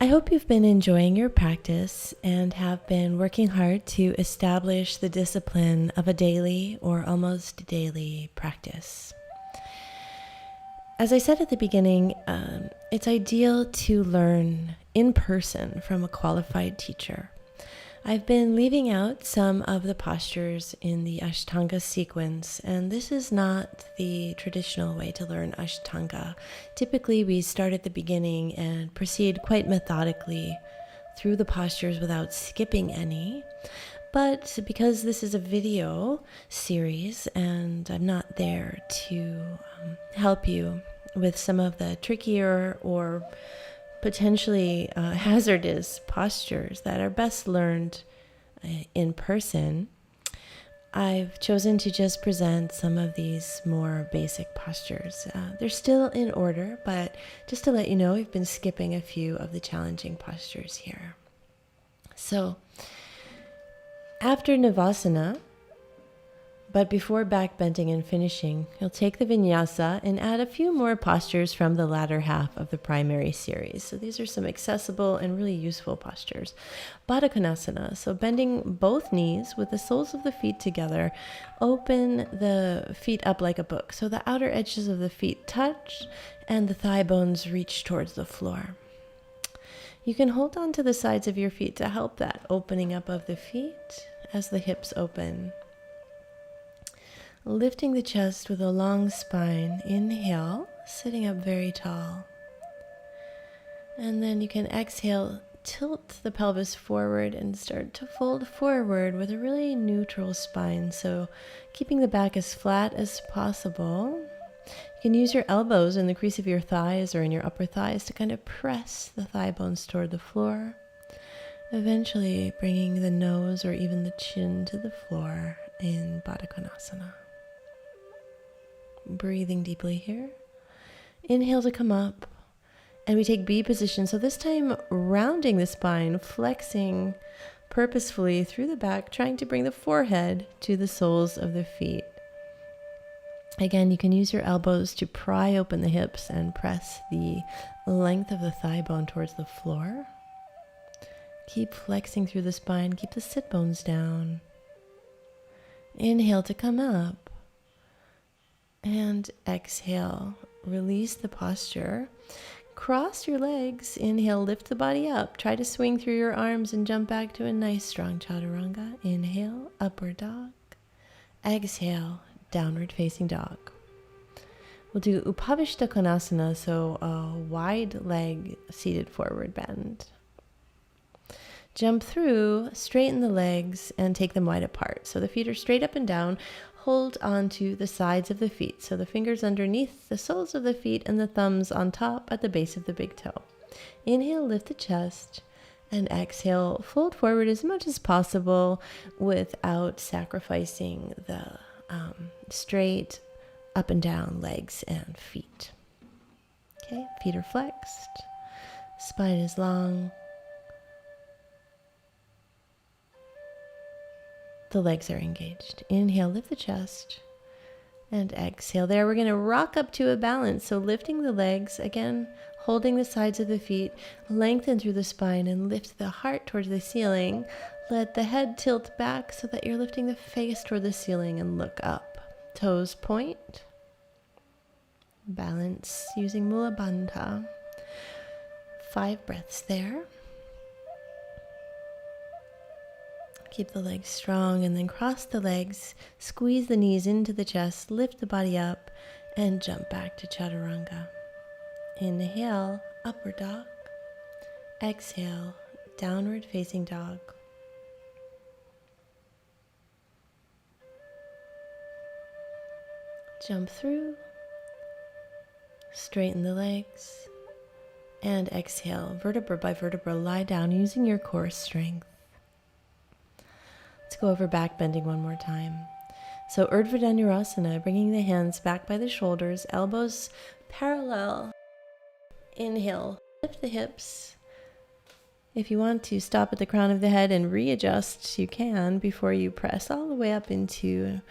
I hope you've been enjoying your practice and have been working hard to establish the discipline of a daily or almost daily practice. As I said at the beginning, it's ideal to learn in person from a qualified teacher. I've been leaving out some of the postures in the Ashtanga sequence, and this is not the traditional way to learn Ashtanga. Typically, we start at the beginning and proceed quite methodically through the postures without skipping any. But because this is a video series and I'm not there to help you with some of the trickier or potentially hazardous postures that are best learned in person, I've chosen to just present some of these more basic postures. They're still in order, but just to let you know, we've been skipping a few of the challenging postures here. So, after Navasana, but before back bending and finishing, you'll take the vinyasa and add a few more postures from the latter half of the primary series. So these are some accessible and really useful postures. Baddha Konasana, so bending both knees with the soles of the feet together, open the feet up like a book. So the outer edges of the feet touch and the thigh bones reach towards the floor. You can hold on to the sides of your feet to help that opening up of the feet as the hips open. Lifting the chest with a long spine. Inhale, sitting up very tall. And then you can exhale, tilt the pelvis forward and start to fold forward with a really neutral spine. So keeping the back as flat as possible. You can use your elbows in the crease of your thighs or in your upper thighs to kind of press the thigh bones toward the floor. Eventually bringing the nose or even the chin to the floor in Baddha Konasana. Breathing deeply here. Inhale to come up, and we take B position. So this time rounding the spine, flexing purposefully through the back, trying to bring the forehead to the soles of the feet. Again, you can use your elbows to pry open the hips and press the length of the thigh bone towards the floor. Keep flexing through the spine, keep the sit bones down. Inhale to come up. And exhale, release the posture. Cross your legs. Inhale, lift the body up. Try to swing through your arms and jump back to a nice strong chaturanga. Inhale, upward dog. Exhale, downward facing dog. We'll do Upavishta Konasana, so a wide leg seated forward bend. Jump through, straighten the legs, and take them wide apart. So the feet are straight up and down. Hold onto the sides of the feet. So the fingers underneath the soles of the feet and the thumbs on top at the base of the big toe. Inhale, lift the chest, and exhale, fold forward as much as possible without sacrificing the straight up and down legs and feet. Okay, feet are flexed, spine is long. The legs are engaged. Inhale, lift the chest, and exhale. There, we're going to rock up to a balance. So lifting the legs, again, holding the sides of the feet, lengthen through the spine, and lift the heart towards the ceiling. Let the head tilt back so that you're lifting the face toward the ceiling and look up. Toes point. Balance using Mula Bandha. 5 breaths there. Keep the legs strong and then cross the legs, squeeze the knees into the chest, lift the body up, and jump back to chaturanga. Inhale, upward dog. Exhale, downward facing dog. Jump through, straighten the legs, and exhale, vertebra by vertebra, lie down using your core strength. Let's go over back bending one more time. So Urdhva Dhanurasana, bringing the hands back by the shoulders, elbows parallel. Inhale, lift the hips. If you want to stop at the crown of the head and readjust, you can before you press all the way up into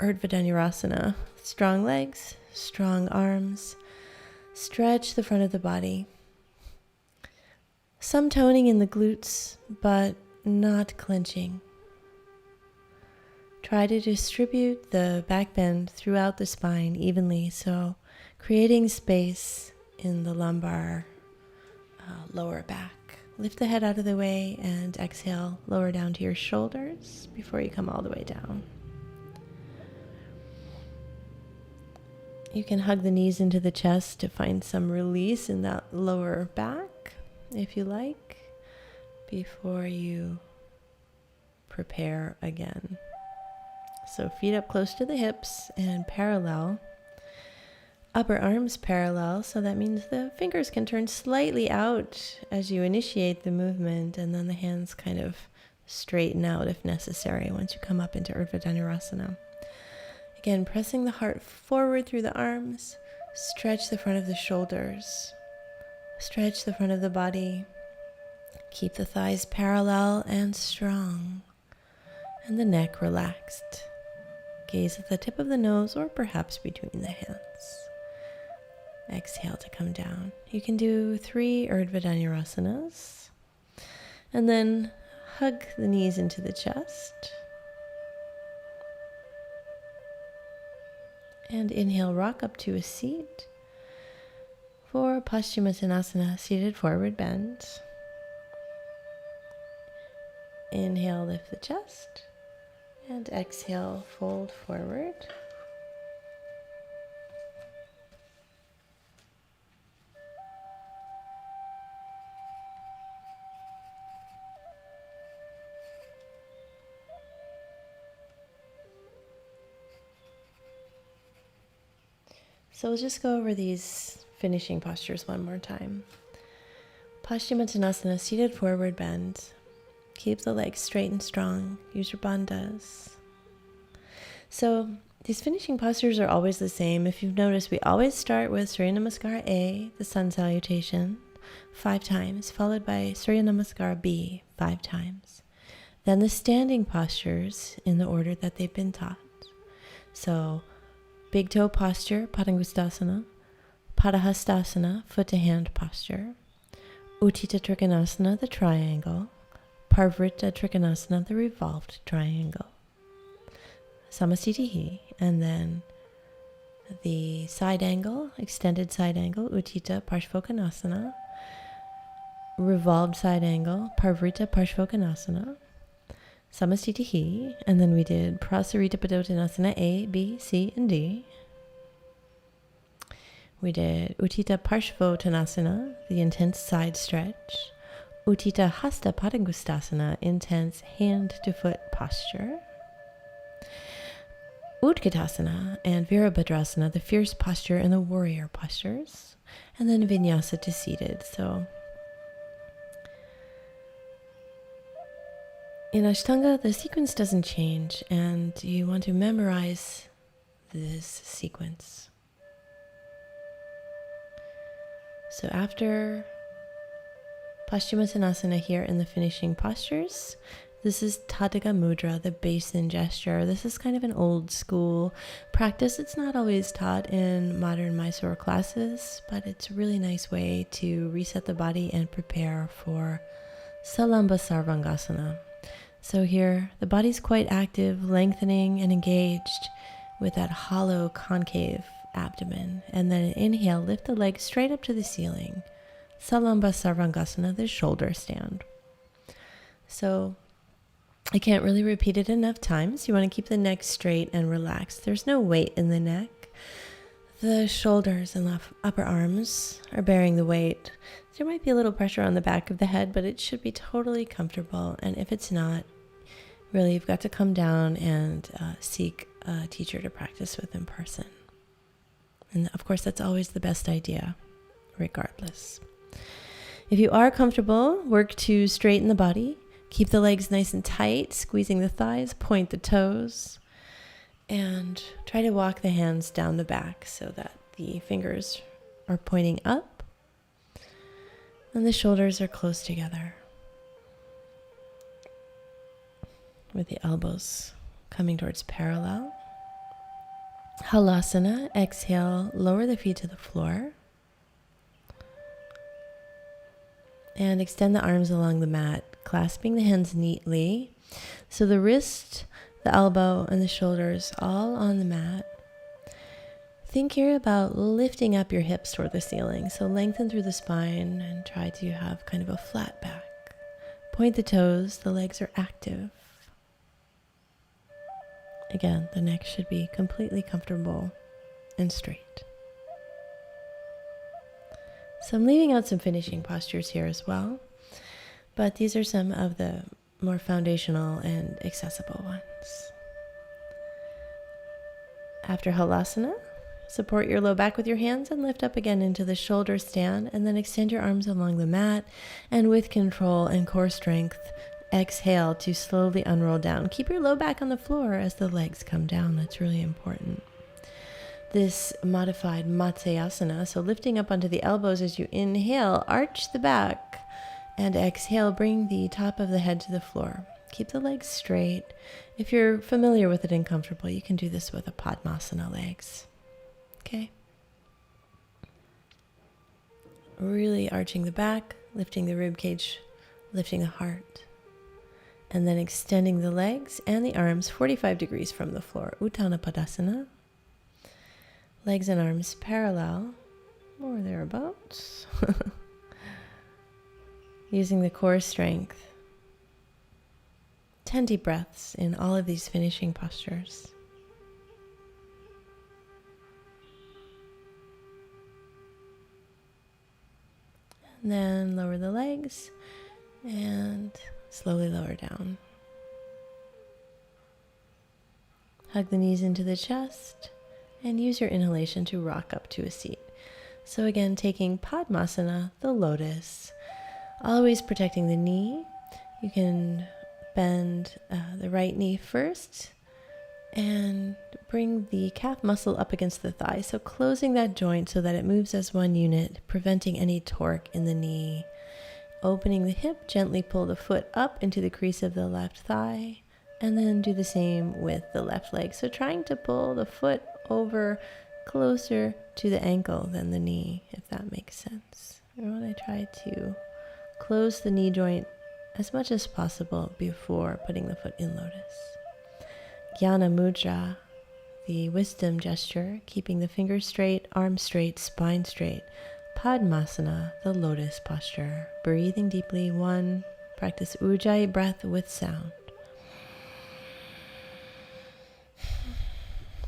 Urdhva Dhanurasana. Strong legs, strong arms. Stretch the front of the body. Some toning in the glutes, but not clenching. Try to distribute the back bend throughout the spine evenly, so creating space in the lumbar lower back. Lift the head out of the way and exhale, lower down to your shoulders before you come all the way down. You can hug the knees into the chest to find some release in that lower back, if you like, before you prepare again. So feet up close to the hips and parallel. Upper arms parallel, so that means the fingers can turn slightly out as you initiate the movement, and then the hands kind of straighten out if necessary once you come up into Urdhva Dhanurasana. Again, pressing the heart forward through the arms, stretch the front of the shoulders, stretch the front of the body, keep the thighs parallel and strong, and the neck relaxed. Gaze at the tip of the nose or perhaps between the hands. Exhale to come down. You can do 3 Urdhva Dhanurasanas, and then hug the knees into the chest. And inhale, rock up to a seat for Paschimottanasana, seated forward bend. Inhale, lift the chest, and exhale, fold forward. So we'll just go over these finishing postures one more time. Paschimottanasana, seated forward bend. Keep the legs straight and strong. Use your bandhas. So these finishing postures are always the same. If you've noticed, we always start with Surya Namaskara A, the sun salutation, 5 times, followed by Surya Namaskara B, 5 times. Then the standing postures in the order that they've been taught. So big toe posture, Padangustasana, Padahastasana, foot to hand posture, Utthita Trikonasana, the triangle, Parivrtta Trikonasana, the revolved triangle, Samasthitihi, and then the side angle, extended side angle, Utthita Parshvokonasana, revolved side angle, Parivrtta Parshvokonasana, Samasthitihi, and then we did Prasarita Padottanasana A, B, C, and D. We did Utthita Parshvottanasana, the intense side stretch, Utthita Hasta Padangustasana, intense hand to foot posture, Utkatasana and Virabhadrasana, the fierce posture and the warrior postures, and then Vinyasa to seated. So in Ashtanga, the sequence doesn't change, and you want to memorize this sequence. So after Paschimottanasana here in the finishing postures, this is Tadaka Mudra, the basin gesture. This is kind of an old school practice. It's not always taught in modern Mysore classes, but it's a really nice way to reset the body and prepare for Salamba Sarvangasana. So here, the body's quite active, lengthening and engaged with that hollow concave abdomen. And then inhale, lift the legs straight up to the ceiling. Salamba Sarvangasana, the shoulder stand. So I can't really repeat it enough times. You want to keep the neck straight and relaxed. There's no weight in the neck. The shoulders and upper arms are bearing the weight. There might be a little pressure on the back of the head, but it should be totally comfortable. And if it's not, really, you've got to come down and seek a teacher to practice with in person. And of course, that's always the best idea, regardless. If you are comfortable, work to straighten the body. Keep the legs nice and tight, squeezing the thighs, point the toes, and try to walk the hands down the back so that the fingers are pointing up and the shoulders are close together, with the elbows coming towards parallel. Halasana, exhale, lower the feet to the floor. And extend the arms along the mat, clasping the hands neatly. So the wrist, the elbow, and the shoulders all on the mat. Think here about lifting up your hips toward the ceiling. So lengthen through the spine and try to have kind of a flat back. Point the toes, the legs are active. Again, the neck should be completely comfortable and straight. So I'm leaving out some finishing postures here as well, but these are some of the more foundational and accessible ones. After Halasana, support your low back with your hands and lift up again into the shoulder stand, and then extend your arms along the mat, and with control and core strength, exhale to slowly unroll down. Keep your low back on the floor as the legs come down. That's really important. This modified Matsyasana, so lifting up onto the elbows as you inhale, arch the back, and exhale, bring the top of the head to the floor. Keep the legs straight. If you're familiar with it and comfortable, you can do this with a Padmasana legs. Okay. Really arching the back, lifting the rib cage, lifting the heart, and then extending the legs and the arms 45 degrees from the floor. Uttana Padasana. Legs and arms parallel, or thereabouts. Using the core strength. 10 deep breaths in all of these finishing postures. And then lower the legs and slowly lower down. Hug the knees into the chest and use your inhalation to rock up to a seat. So again, taking Padmasana, the lotus, always protecting the knee. You can bend the right knee first and bring the calf muscle up against the thigh. So closing that joint so that it moves as one unit, preventing any torque in the knee. Opening the hip, gently pull the foot up into the crease of the left thigh, and then do the same with the left leg. So trying to pull the foot over closer to the ankle than the knee, if that makes sense. I want to try to close the knee joint as much as possible before putting the foot in lotus. Jnana Mudra, the wisdom gesture, keeping the fingers straight, arms straight, spine straight. Padmasana, the lotus posture. Breathing deeply. 1. Practice Ujjayi breath with sound.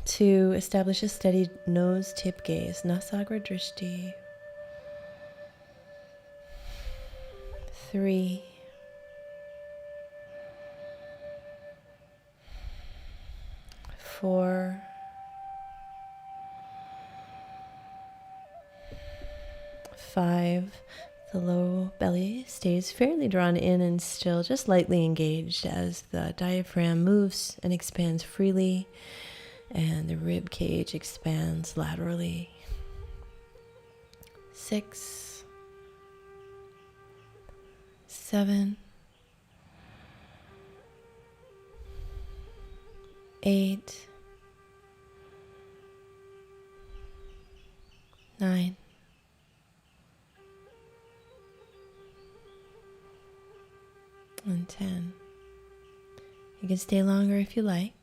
2. Establish a steady nose tip gaze. Nasagra Drishti. 3. 4. 5. The low belly stays fairly drawn in and still, just lightly engaged as the diaphragm moves and expands freely and the rib cage expands laterally. 6. 7. 8. 9. And 10. You can stay longer if you like.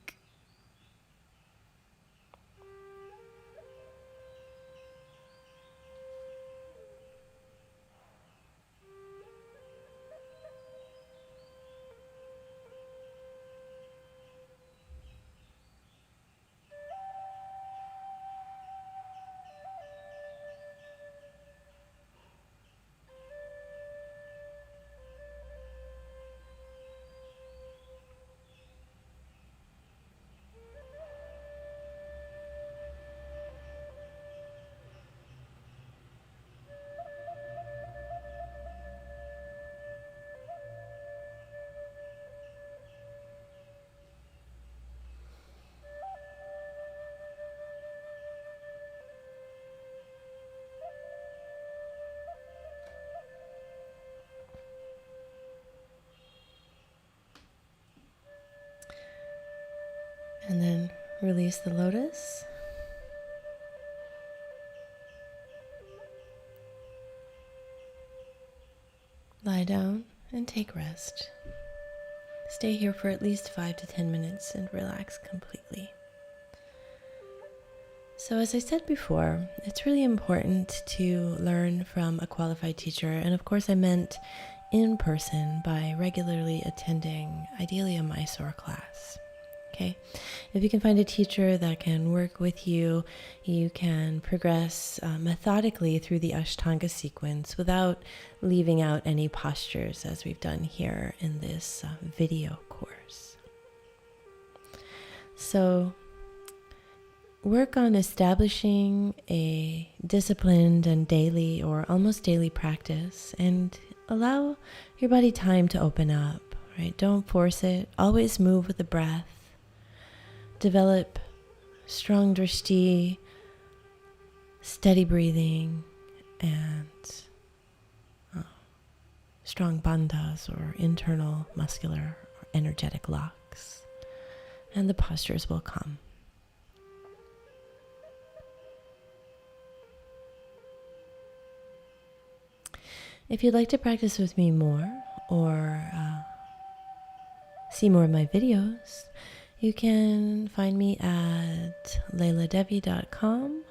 And then release the lotus. Lie down and take rest. Stay here for at least 5 to 10 minutes and relax completely. So as I said before, it's really important to learn from a qualified teacher, and of course I meant in person by regularly attending, ideally a Mysore class. Okay, if you can find a teacher that can work with you, you can progress methodically through the Ashtanga sequence without leaving out any postures as we've done here in this video course. So work on establishing a disciplined and daily or almost daily practice and allow your body time to open up, right? Don't force it. Always move with the breath. Develop strong drishti, steady breathing, and strong bandhas or internal muscular or energetic locks. And the postures will come. If you'd like to practice with me more or see more of my videos, you can find me at leilahdevi.com.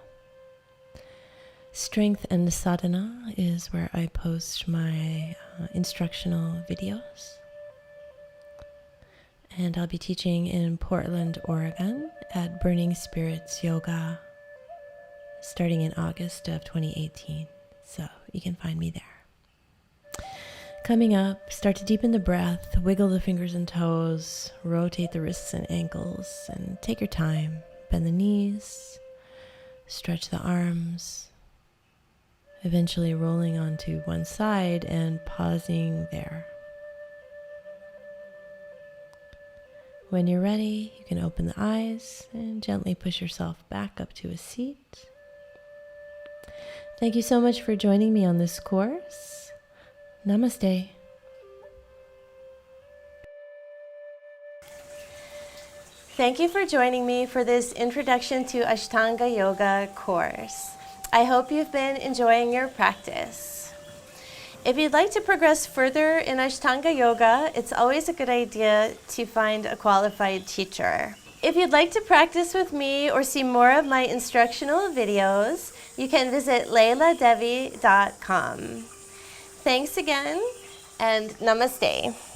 Strength and Sadhana is where I post my instructional videos. And I'll be teaching in Portland, Oregon at Burning Spirits Yoga starting in August of 2018. So you can find me there. Coming up, start to deepen the breath, wiggle the fingers and toes, rotate the wrists and ankles, and take your time. Bend the knees, stretch the arms, eventually rolling onto one side and pausing there. When you're ready, you can open the eyes and gently push yourself back up to a seat. Thank you so much for joining me on this course. Namaste. Thank you for joining me for this Introduction to Ashtanga Yoga course. I hope you've been enjoying your practice. If you'd like to progress further in Ashtanga Yoga, it's always a good idea to find a qualified teacher. If you'd like to practice with me or see more of my instructional videos, you can visit leilahdevi.com. Thanks again, and namaste.